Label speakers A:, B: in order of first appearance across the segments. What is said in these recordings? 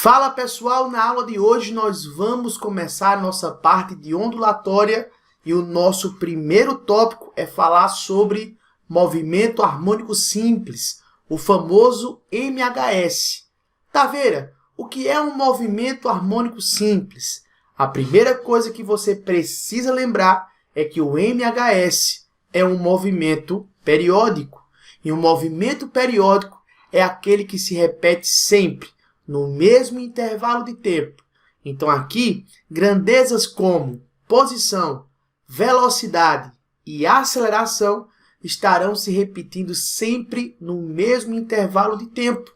A: Fala pessoal, na aula de hoje nós vamos começar a nossa parte de ondulatória e o nosso primeiro tópico é falar sobre movimento harmônico simples, o famoso MHS. Taveira, o que é um movimento harmônico simples? A primeira coisa que você precisa lembrar é que o MHS é um movimento periódico. E um movimento periódico é aquele que se repete sempre, no mesmo intervalo de tempo. Então aqui, grandezas como posição, velocidade e aceleração estarão se repetindo sempre no mesmo intervalo de tempo.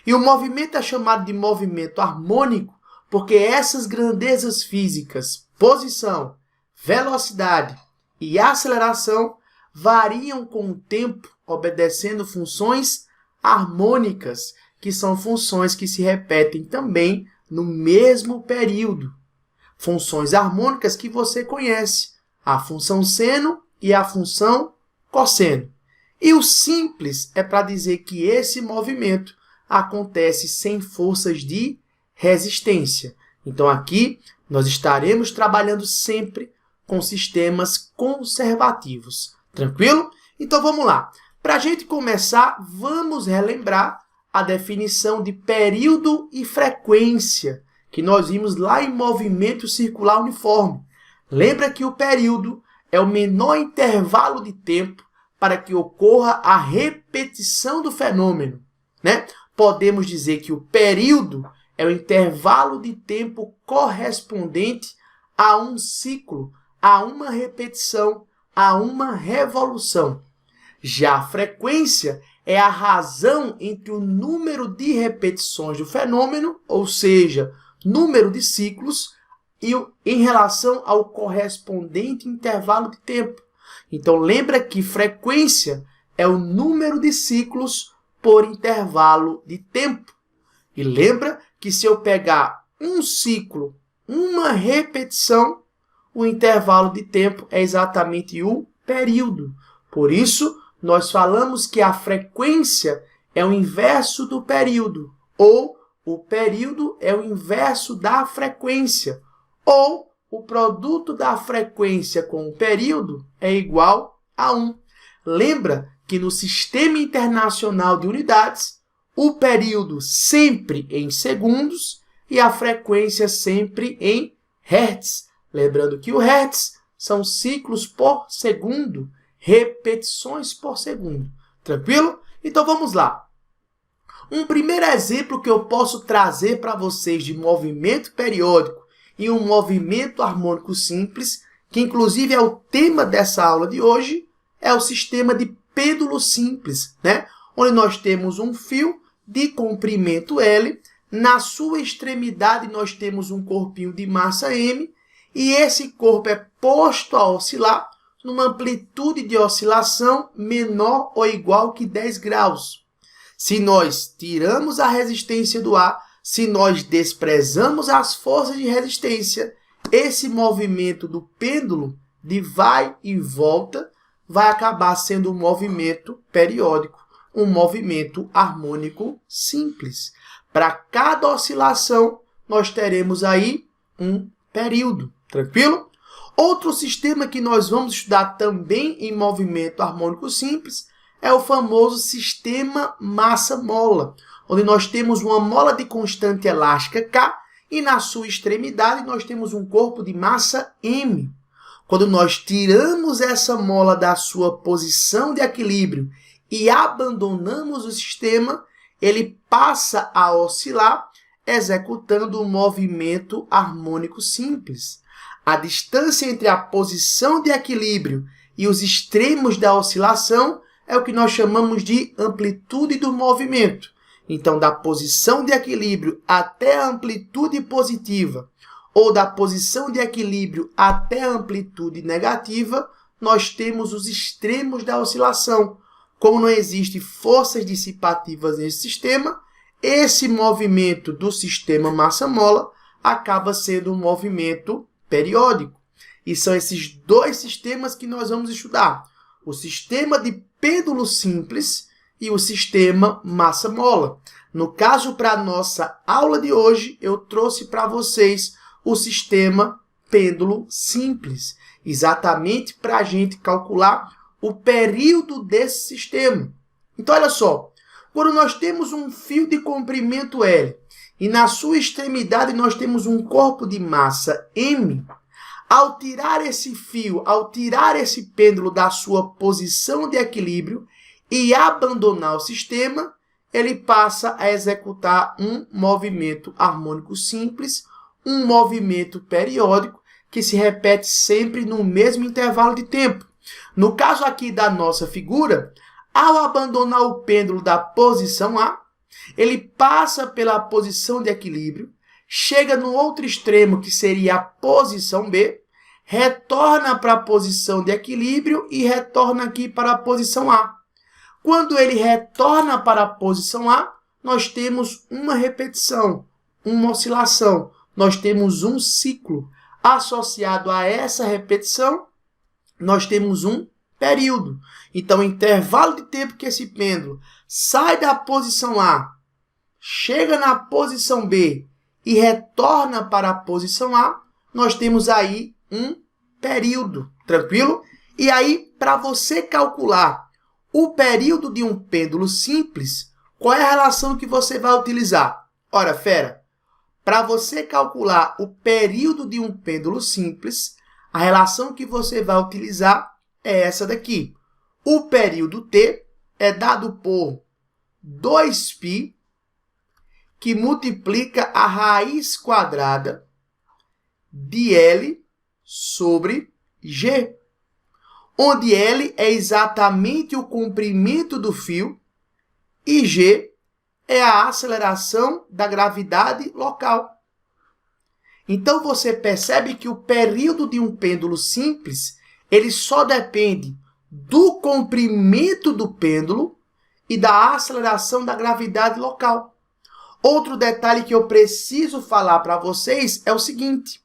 A: E o movimento é chamado de movimento harmônico porque essas grandezas físicas, posição, velocidade e aceleração, variam com o tempo, obedecendo funções harmônicas, que são funções que se repetem também no mesmo período. Funções harmônicas que você conhece, a função seno e a função cosseno. E o simples é para dizer que esse movimento acontece sem forças de resistência. Então aqui nós estaremos trabalhando sempre com sistemas conservativos. Tranquilo? Então vamos lá. Para a gente começar, vamos relembrar a definição de período e frequência que nós vimos lá em movimento circular uniforme. Lembra que o período é o menor intervalo de tempo para que ocorra a repetição do fenômeno, né? Podemos dizer que o período é o intervalo de tempo correspondente a um ciclo, a uma repetição, a uma revolução. Já a frequência é a razão entre o número de repetições do fenômeno, ou seja, número de ciclos, e em relação ao correspondente intervalo de tempo. Então, lembra que frequência é o número de ciclos por intervalo de tempo. E lembra que se eu pegar um ciclo, uma repetição, o intervalo de tempo é exatamente o período. Por isso, nós falamos que a frequência é o inverso do período, ou o período é o inverso da frequência, ou o produto da frequência com o período é igual a 1. Lembra que no Sistema Internacional de Unidades, o período sempre em segundos e a frequência sempre em hertz. Lembrando que o hertz são ciclos por segundo, repetições por segundo. Tranquilo? Então vamos lá. Um primeiro exemplo que eu posso trazer para vocês de movimento periódico e um movimento harmônico simples, que inclusive é o tema dessa aula de hoje, é o sistema de pêndulo simples, né? Onde nós temos um fio de comprimento L, na sua extremidade nós temos um corpinho de massa M, e esse corpo é posto a oscilar numa amplitude de oscilação menor ou igual que 10 graus. Se nós tiramos a resistência do ar, se nós desprezamos as forças de resistência, esse movimento do pêndulo de vai e volta vai acabar sendo um movimento periódico, um movimento harmônico simples. Para cada oscilação, nós teremos aí um período. Tranquilo? Outro sistema que nós vamos estudar também em movimento harmônico simples é o famoso sistema massa-mola, onde nós temos uma mola de constante elástica K e na sua extremidade nós temos um corpo de massa M. Quando nós tiramos essa mola da sua posição de equilíbrio e abandonamos o sistema, ele passa a oscilar, executando um movimento harmônico simples. A distância entre a posição de equilíbrio e os extremos da oscilação é o que nós chamamos de amplitude do movimento. Então, da posição de equilíbrio até a amplitude positiva ou da posição de equilíbrio até a amplitude negativa, nós temos os extremos da oscilação. Como não existem forças dissipativas nesse sistema, esse movimento do sistema massa-mola acaba sendo um movimento periódico. E são esses dois sistemas que nós vamos estudar. O sistema de pêndulo simples e o sistema massa-mola. No caso, para a nossa aula de hoje, eu trouxe para vocês o sistema pêndulo simples, exatamente para a gente calcular o período desse sistema. Então, olha só, quando nós temos um fio de comprimento L e na sua extremidade nós temos um corpo de massa M, ao tirar esse fio, ao tirar esse pêndulo da sua posição de equilíbrio e abandonar o sistema, ele passa a executar um movimento harmônico simples, um movimento periódico, que se repete sempre no mesmo intervalo de tempo. No caso aqui da nossa figura, ao abandonar o pêndulo da posição A, ele passa pela posição de equilíbrio, chega no outro extremo, que seria a posição B, retorna para a posição de equilíbrio e retorna aqui para a posição A. Quando ele retorna para a posição A, nós temos uma repetição, uma oscilação. Nós temos um ciclo. Associado a essa repetição, nós temos um período. Então, o intervalo de tempo que esse pêndulo sai da posição A, chega na posição B e retorna para a posição A, nós temos aí um período. Tranquilo? E aí, para você calcular o período de um pêndulo simples, qual é a relação que você vai utilizar? Ora, fera, para você calcular o período de um pêndulo simples, a relação que você vai utilizar é essa daqui. O período T é dado por 2π, que multiplica a raiz quadrada de L sobre G, onde L é exatamente o comprimento do fio e G é a aceleração da gravidade local. Então, você percebe que o período de um pêndulo simples, ele só depende do comprimento do pêndulo e da aceleração da gravidade local. Outro detalhe que eu preciso falar para vocês é o seguinte: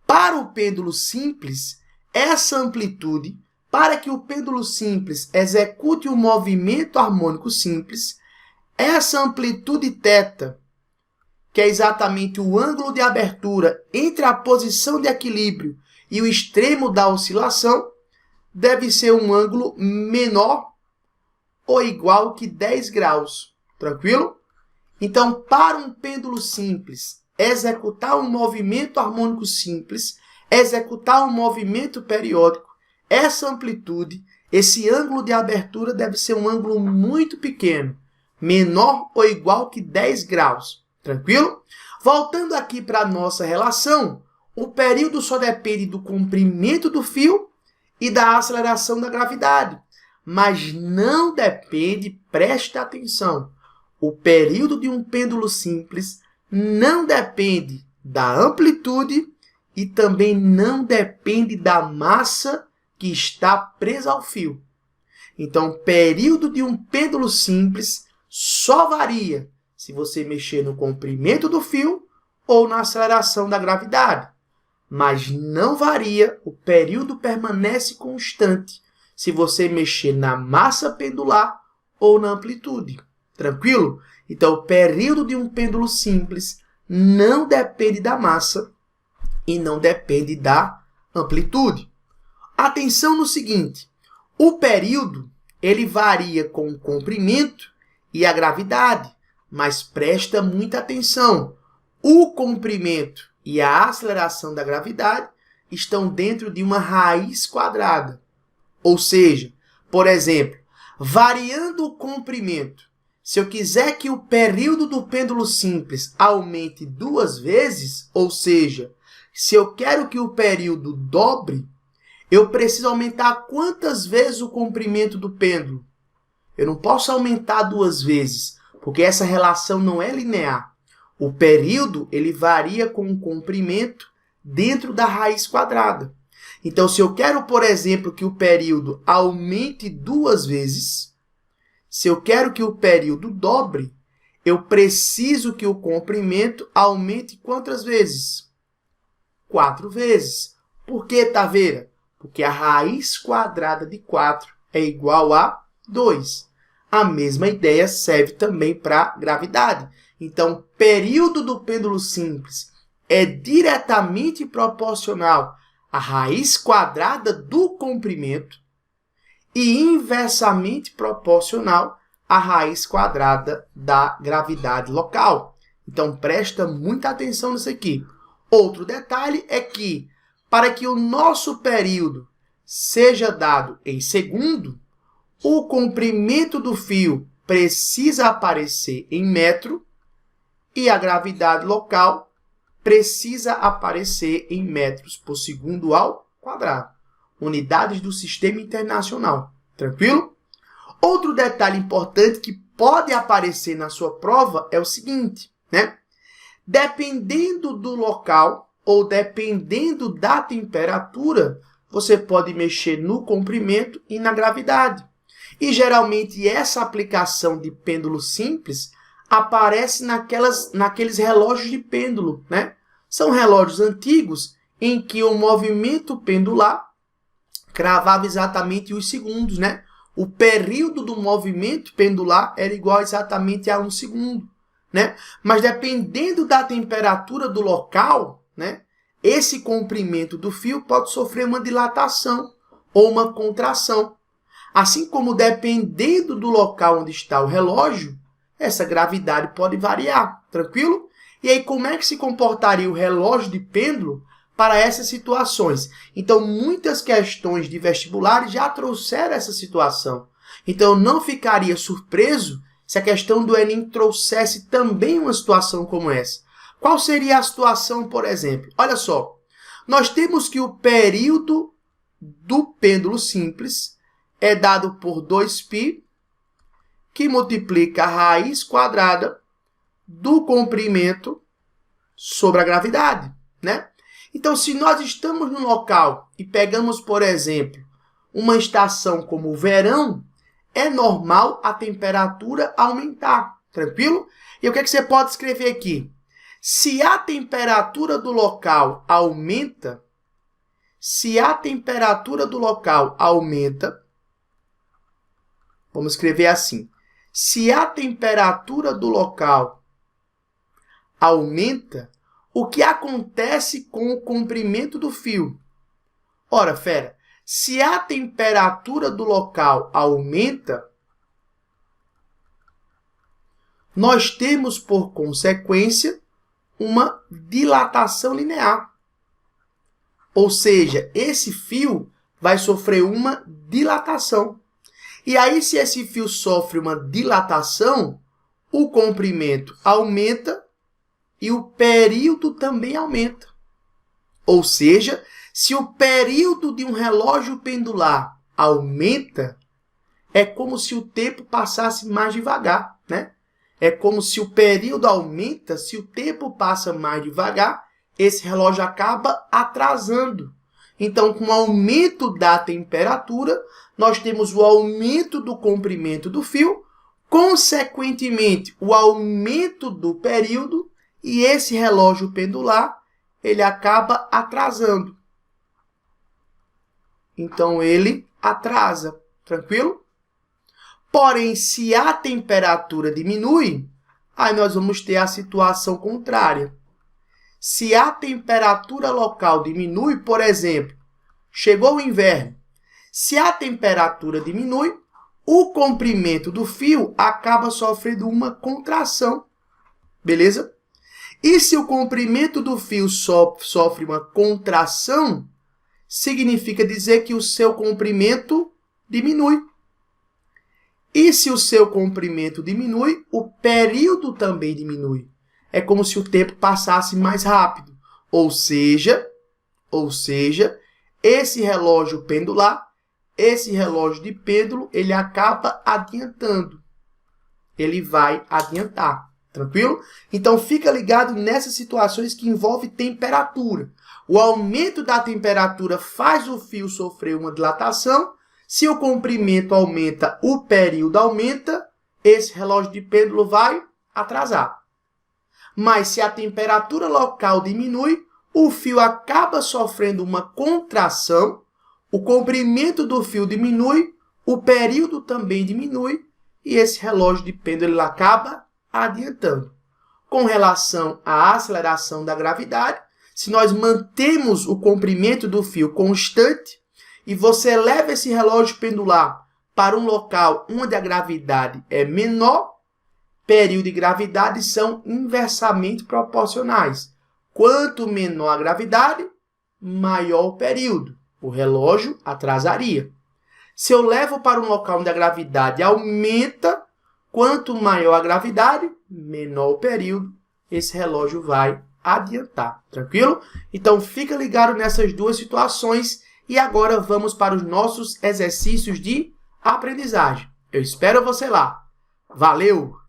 A: para o pêndulo simples, essa amplitude, para que o pêndulo simples execute um movimento harmônico simples, essa amplitude θ, que é exatamente o ângulo de abertura entre a posição de equilíbrio e o extremo da oscilação, deve ser um ângulo menor ou igual que 10 graus. Tranquilo? Então, para um pêndulo simples executar um movimento harmônico simples, executar um movimento periódico, essa amplitude, esse ângulo de abertura deve ser um ângulo muito pequeno, menor ou igual que 10 graus. Tranquilo? Voltando aqui para a nossa relação, o período só depende do comprimento do fio e da aceleração da gravidade, mas não depende, preste atenção, o período de um pêndulo simples não depende da amplitude e também não depende da massa que está presa ao fio. Então, o período de um pêndulo simples só varia se você mexer no comprimento do fio ou na aceleração da gravidade. Mas não varia, o período permanece constante se você mexer na massa pendular ou na amplitude. Tranquilo? Então, o período de um pêndulo simples não depende da massa e não depende da amplitude. Atenção no seguinte: o período ele varia com o comprimento e a gravidade, mas presta muita atenção. O comprimento e a aceleração da gravidade estão dentro de uma raiz quadrada. Ou seja, por exemplo, variando o comprimento, se eu quiser que o período do pêndulo simples aumente 2 vezes, ou seja, se eu quero que o período dobre, eu preciso aumentar quantas vezes o comprimento do pêndulo? Eu não posso aumentar 2 vezes, porque essa relação não é linear. O período ele varia com o comprimento dentro da raiz quadrada. Então, se eu quero, por exemplo, que o período aumente 2 vezes, se eu quero que o período dobre, eu preciso que o comprimento aumente quantas vezes? 4 vezes. Por que, Taveira? Porque a raiz quadrada de 4 é igual a 2. a mesma ideia serve também para gravidade. Então, o período do pêndulo simples é diretamente proporcional à raiz quadrada do comprimento e inversamente proporcional à raiz quadrada da gravidade local. Então, presta muita atenção nisso aqui. Outro detalhe é que, para que o nosso período seja dado em segundo, o comprimento do fio precisa aparecer em metro e a gravidade local precisa aparecer em metros por segundo ao quadrado. Unidades do Sistema Internacional. Tranquilo? Outro detalhe importante que pode aparecer na sua prova é o seguinte, né? Dependendo do local ou dependendo da temperatura, você pode mexer no comprimento e na gravidade. E geralmente essa aplicação de pêndulo simples aparece naqueles relógios de pêndulo, né? São relógios antigos em que o movimento pendular cravava exatamente os segundos, né? O período do movimento pendular era igual exatamente a 1 segundo, né? Mas dependendo da temperatura do local, né? Esse comprimento do fio pode sofrer uma dilatação ou uma contração. Assim como dependendo do local onde está o relógio, essa gravidade pode variar, tranquilo? E aí, como é que se comportaria o relógio de pêndulo para essas situações? Então, muitas questões de vestibulares já trouxeram essa situação. Então, eu não ficaria surpreso se a questão do Enem trouxesse também uma situação como essa. Qual seria a situação, por exemplo? Olha só, nós temos que o período do pêndulo simples é dado por 2π, que multiplica a raiz quadrada do comprimento sobre a gravidade, né? Então, se nós estamos no local e pegamos, por exemplo, uma estação como o verão, é normal a temperatura aumentar, tranquilo? E o que é que você pode escrever aqui? Se a temperatura do local aumenta, vamos escrever assim. Se a temperatura do local aumenta, o que acontece com o comprimento do fio? Ora, fera, se a temperatura do local aumenta, nós temos, por consequência, uma dilatação linear. Ou seja, esse fio vai sofrer uma dilatação. E aí, se esse fio sofre uma dilatação, o comprimento aumenta e o período também aumenta. Ou seja, se o período de um relógio pendular aumenta, é como se o tempo passasse mais devagar, né? É como se o período aumenta, se o tempo passa mais devagar, esse relógio acaba atrasando. Então, com o aumento da temperatura, nós temos o aumento do comprimento do fio, consequentemente, o aumento do período, e esse relógio pendular, ele acaba atrasando. Então, ele atrasa, tranquilo? Porém, se a temperatura diminui, aí nós vamos ter a situação contrária. Se a temperatura local diminui, por exemplo, chegou o inverno, se a temperatura diminui, o comprimento do fio acaba sofrendo uma contração, beleza? E se o comprimento do fio sofre uma contração, significa dizer que o seu comprimento diminui. E se o seu comprimento diminui, o período também diminui. É como se o tempo passasse mais rápido. Ou seja, esse relógio pendular, esse relógio de pêndulo, ele acaba adiantando. Ele vai adiantar. Tranquilo? Então, fica ligado nessas situações que envolvem temperatura. O aumento da temperatura faz o fio sofrer uma dilatação. Se o comprimento aumenta, o período aumenta, esse relógio de pêndulo vai atrasar. Mas se a temperatura local diminui, o fio acaba sofrendo uma contração, o comprimento do fio diminui, o período também diminui, e esse relógio de pêndulo ele acaba adiantando. Com relação à aceleração da gravidade, se nós mantemos o comprimento do fio constante e você leva esse relógio pendular para um local onde a gravidade é menor, período e gravidade são inversamente proporcionais. Quanto menor a gravidade, maior o período. O relógio atrasaria. Se eu levo para um local onde a gravidade aumenta, quanto maior a gravidade, menor o período, esse relógio vai adiantar. Tranquilo? Então, fica ligado nessas duas situações e agora vamos para os nossos exercícios de aprendizagem. Eu espero você lá. Valeu!